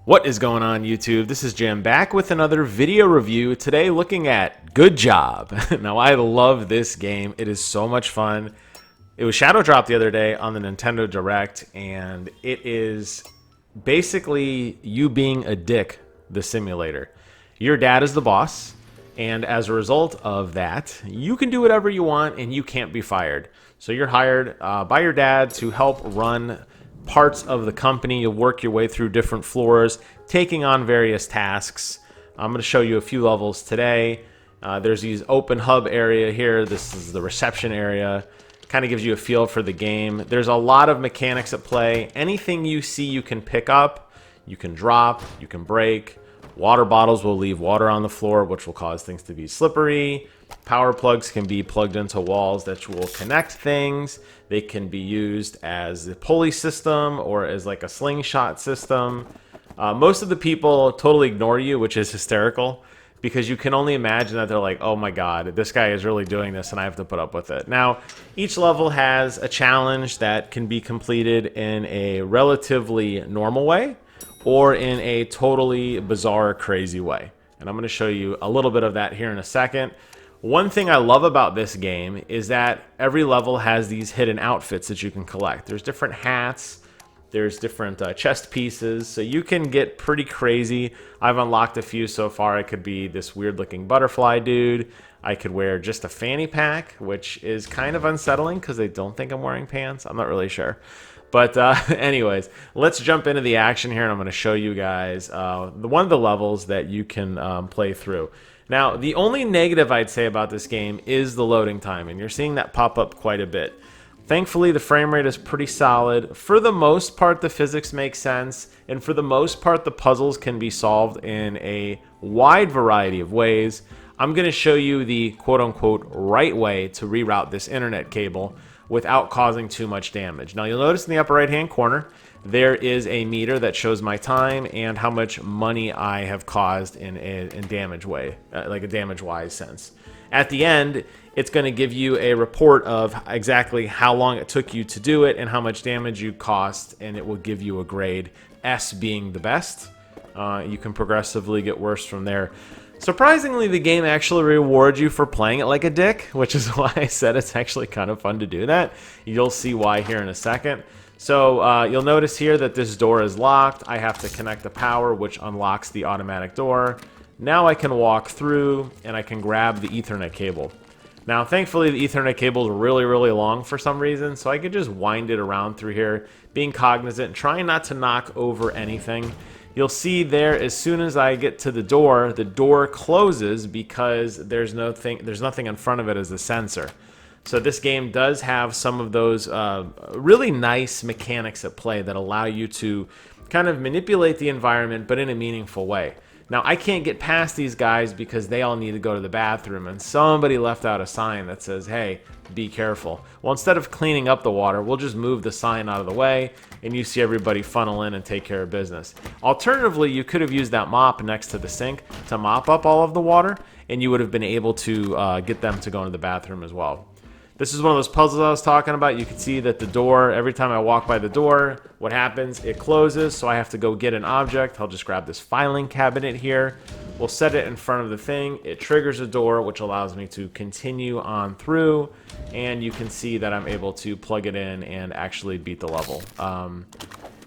What is going on, YouTube? This is Jim back with another video review. Today looking at Good Job. Now I love this game. It is so much fun. It was shadow dropped the other day on the Nintendo Direct, and it is basically you being a dick, the simulator. Your dad is the boss, and as a result of that, you can do whatever you want and you can't be fired. So you're hired by your dad to help run parts of the company. You'll work your way through different floors, taking on various tasks. I'm going to show you a few levels today. There's these open hub area here. This is the reception area. Kind of gives you a feel for the game. There's a lot of mechanics at play. Anything you see you can pick up, you can drop, you can break. Water bottles will leave water on the floor, which will cause things to be slippery. Power plugs can be plugged into walls that will connect things. They can be used as a pulley system or as like a slingshot system. Most of the people totally ignore you, which is hysterical, because you can only imagine that they're like, oh my god, this guy is really doing this and I have to put up with it. Now, each level has a challenge that can be completed in a relatively normal way or in a totally bizarre, crazy way. And I'm going to show you a little bit of that here in a second. One thing I love about this game is that every level has these hidden outfits that you can collect. There's different hats, there's different chest pieces, so you can get pretty crazy. I've unlocked a few so far. I could be this weird looking butterfly dude. I could wear just a fanny pack, which is kind of unsettling because they don't think I'm wearing pants. I'm not really sure. But anyways, let's jump into the action here, and I'm going to show you guys one of the levels that you can play through. Now, the only negative I'd say about this game is the loading time, and you're seeing that pop up quite a bit. Thankfully, the frame rate is pretty solid. For the most part, the physics make sense, and for the most part, the puzzles can be solved in a wide variety of ways. I'm going to show you the quote-unquote right way to reroute this internet cable without causing too much damage. Now, you'll notice in the upper right-hand corner, there is a meter that shows my time and how much money I have caused in damage way, like a damage-wise sense. At the end, it's going to give you a report of exactly how long it took you to do it and how much damage you cost, and it will give you a grade, S being the best. You can progressively get worse from there. Surprisingly, the game actually rewards you for playing it like a dick, which is why I said it's actually kind of fun to do that. You'll see why here in a second. So you'll notice here that this door is locked. I have to connect the power, which unlocks the automatic door. Now I can walk through and I can grab the Ethernet cable. Now, thankfully, the Ethernet cable is really, really long for some reason, so I could just wind it around through here, being cognizant, trying not to knock over anything. You'll see there, as soon as I get to the door closes because there's nothing in front of it as a sensor. So this game does have some of those really nice mechanics at play that allow you to kind of manipulate the environment, but in a meaningful way. Now, I can't get past these guys because they all need to go to the bathroom, and somebody left out a sign that says, hey, be careful. Well, instead of cleaning up the water, we'll just move the sign out of the way, and you see everybody funnel in and take care of business. Alternatively, you could have used that mop next to the sink to mop up all of the water, and you would have been able to get them to go into the bathroom as well. This is one of those puzzles I was talking about. You can see that the door, every time I walk by the door, what happens? It closes, so I have to go get an object. I'll just grab this filing cabinet here. We'll set it in front of the thing. It triggers a door, which allows me to continue on through, and you can see that I'm able to plug it in and actually beat the level.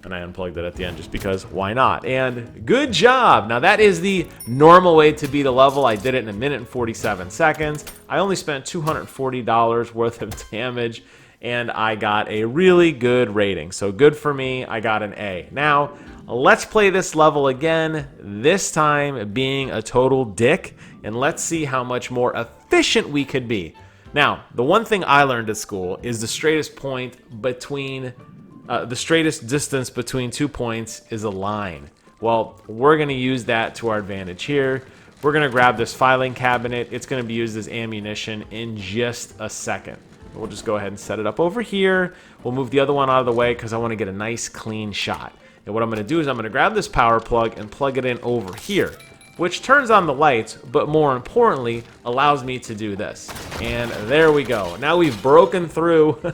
And I unplugged it at the end just because why not? And good job! Now that is the normal way to beat a level. I did it in 1 minute and 47 seconds. I only spent $240 worth of damage, and I got a really good rating. So good for me, I got an A. Now, let's play this level again, this time being a total dick, and let's see how much more efficient we could be. Now, the one thing I learned at school is the straightest distance between 2 points is a line. Well, we're going to use that to our advantage here. We're going to grab this filing cabinet. It's going to be used as ammunition in just a second. We'll just go ahead and set it up over here. We'll move the other one out of the way because I want to get a nice clean shot. And what I'm going to do is I'm going to grab this power plug and plug it in over here, which turns on the lights, but more importantly, allows me to do this. And there we go. Now we've broken through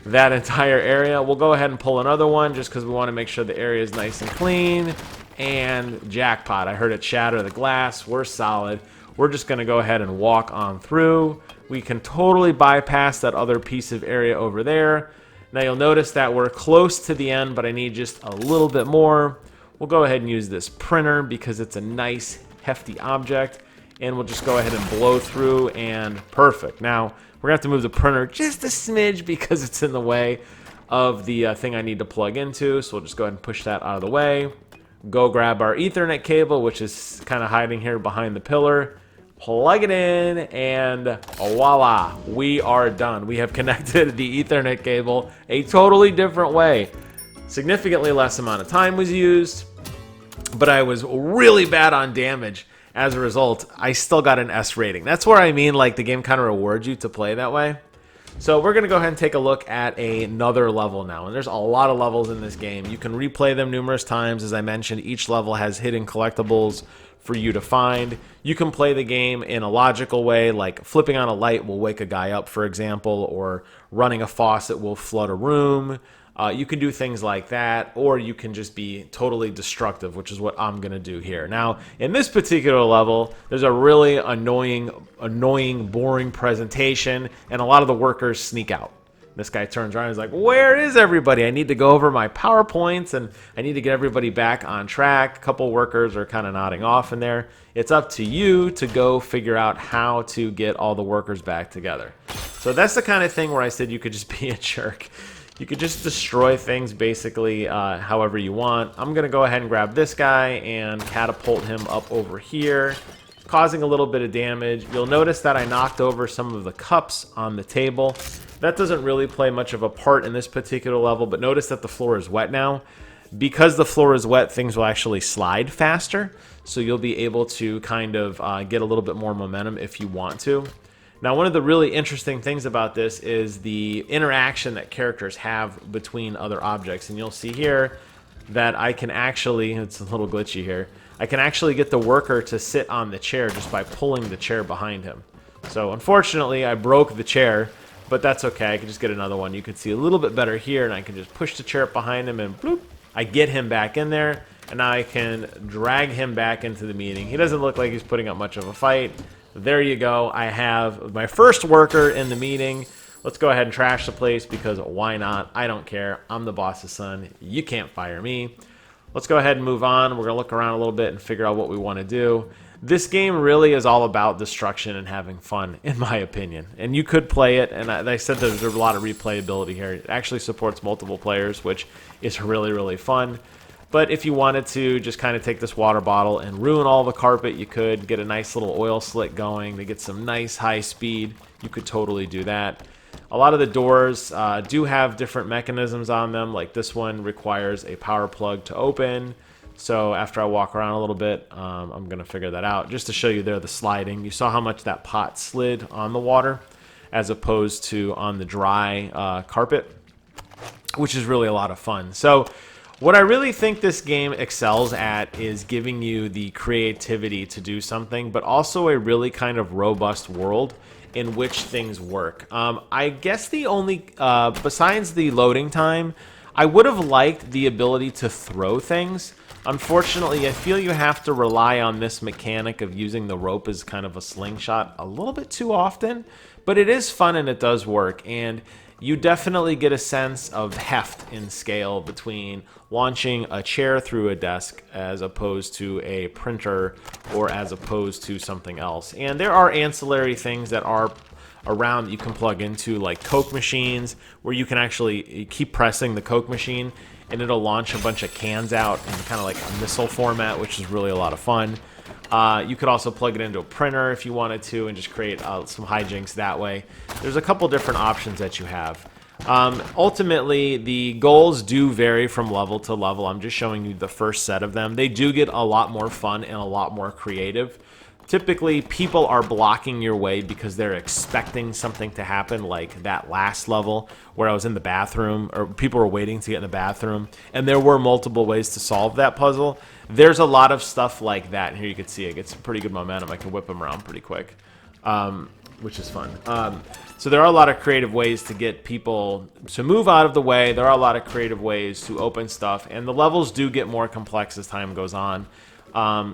that entire area. We'll go ahead and pull another one just because we want to make sure the area is nice and clean. and jackpot. I heard it shatter the glass. We're solid. We're just going to go ahead and walk on through. We can totally bypass that other piece of area over there. Now you'll notice that we're close to the end, but I need just a little bit more. We'll go ahead and use this printer because it's a nice, hefty object. And we'll just go ahead and blow through, and perfect. Now, we're going to have to move the printer just a smidge because it's in the way of the thing I need to plug into. So we'll just go ahead and push that out of the way. Go grab our Ethernet cable, which is kind of hiding here behind the pillar. Plug it in, and voila, we are done. We have connected the Ethernet cable a totally different way. Significantly less amount of time was used, but I was really bad on damage. As a result, I still got an S rating. That's where I mean, like, the game kind of rewards you to play that way. So we're going to go ahead and take a look at another level now. And there's a lot of levels in this game. You can replay them numerous times. As I mentioned, each level has hidden collectibles for you to find. You can play the game in a logical way, like flipping on a light will wake a guy up, for example, or running a faucet will flood a room. You can do things like that, or you can just be totally destructive, which is what I'm going to do here. Now, in this particular level, there's a really annoying, boring presentation, and a lot of the workers sneak out. This guy turns around and is like, where is everybody? I need to go over my PowerPoints, and I need to get everybody back on track. A couple workers are kind of nodding off in there. It's up to you to go figure out how to get all the workers back together. So that's the kind of thing where I said you could just be a jerk. You could just destroy things basically however you want. I'm going to go ahead and grab this guy and catapult him up over here, causing a little bit of damage. You'll notice that I knocked over some of the cups on the table. That doesn't really play much of a part in this particular level, but notice that the floor is wet now. Because the floor is wet, things will actually slide faster, so you'll be able to kind of get a little bit more momentum if you want to. Now, one of the really interesting things about this is the interaction that characters have between other objects, and you'll see here that I can actually, it's a little glitchy here, I can actually get the worker to sit on the chair just by pulling the chair behind him. So unfortunately, I broke the chair, but that's okay. I can just get another one. You can see a little bit better here, and I can just push the chair up behind him, and bloop, I get him back in there, and now I can drag him back into the meeting. He doesn't look like he's putting up much of a fight. There you go. I have my first worker in the meeting. Let's go ahead and trash the place because why not? I don't care. I'm the boss's son. You can't fire me. Let's go ahead and move on. We're going to look around a little bit and figure out what we want to do. This game really is all about destruction and having fun, in my opinion. And you could play it, and I said there's a lot of replayability here. It actually supports multiple players, which is really, really fun. But if you wanted to just kind of take this water bottle and ruin all the carpet, you could get a nice little oil slick going to get some nice high speed. You could totally do that. A lot of the doors do have different mechanisms on them, like this one requires a power plug to open. So after I walk around a little bit, I'm going to figure that out. Just to show you there, the sliding. You saw how much that pot slid on the water as opposed to on the dry carpet, which is really a lot of fun. So what I really think this game excels at is giving you the creativity to do something, but also a really kind of robust world in which things work. I guess the only, besides the loading time, I would have liked the ability to throw things. Unfortunately, I feel you have to rely on this mechanic of using the rope as kind of a slingshot a little bit too often, but it is fun and it does work, and you definitely get a sense of heft in scale between launching a chair through a desk as opposed to a printer or as opposed to something else. And there are ancillary things that are around that you can plug into, like Coke machines, where you can actually keep pressing the Coke machine and it'll launch a bunch of cans out in kind of like a missile format, which is really a lot of fun. You could also plug it into a printer if you wanted to and just create some hijinks that way. There's a couple different options that you have. Ultimately, the goals do vary from level to level. I'm just showing you the first set of them. They do get a lot more fun and a lot more creative. Typically, people are blocking your way because they're expecting something to happen, like that last level where I was in the bathroom, or people were waiting to get in the bathroom, and there were multiple ways to solve that puzzle. There's a lot of stuff like that, and here you can see it gets some pretty good momentum. I can whip them around pretty quick. which is fun. So there are a lot of creative ways to get people to move out of the way. There are a lot of creative ways to open stuff, and the levels do get more complex as time goes on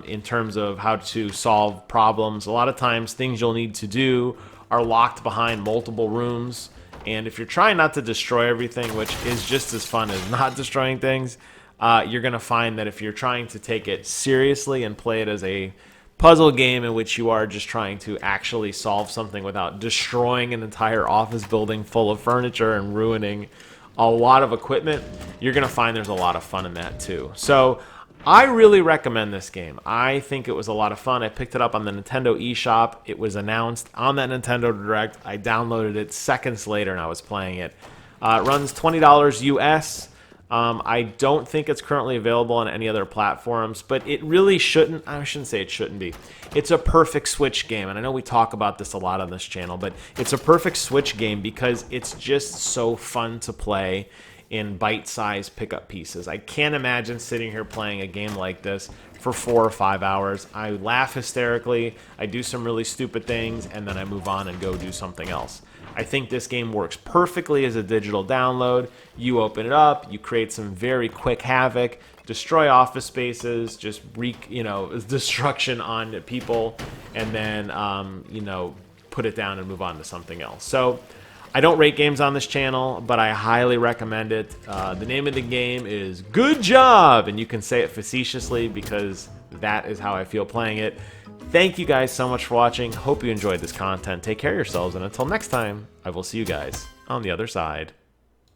in terms of how to solve problems. A lot of times things you'll need to do are locked behind multiple rooms, and if you're trying not to destroy everything, which is just as fun as not destroying things, you're going to find that if you're trying to take it seriously and play it as a puzzle game in which you are just trying to actually solve something without destroying an entire office building full of furniture and ruining a lot of equipment, you're going to find there's a lot of fun in that too. So I really recommend this game. I think it was a lot of fun. I picked it up on the Nintendo eShop. It was announced on that Nintendo Direct. I downloaded it seconds later and I was playing it. It runs $20 US. I don't think it's currently available on any other platforms, but it really shouldn't. I shouldn't say it shouldn't be. It's a perfect Switch game, and I know we talk about this a lot on this channel, but it's a perfect Switch game because it's just so fun to play in bite-sized pickup pieces. I can't imagine sitting here playing a game like this for 4 or 5 hours. I laugh hysterically, I do some really stupid things, and then I move on and go do something else. I think this game works perfectly as a digital download. You open it up, you create some very quick havoc, destroy office spaces, just wreak, destruction on people, and then, put it down and move on to something else. So I don't rate games on this channel, but I highly recommend it. The name of the game is Good Job, and you can say it facetiously because that is how I feel playing it. Thank you guys so much for watching. Hope you enjoyed this content. Take care of yourselves, and until next time, I will see you guys on the other side.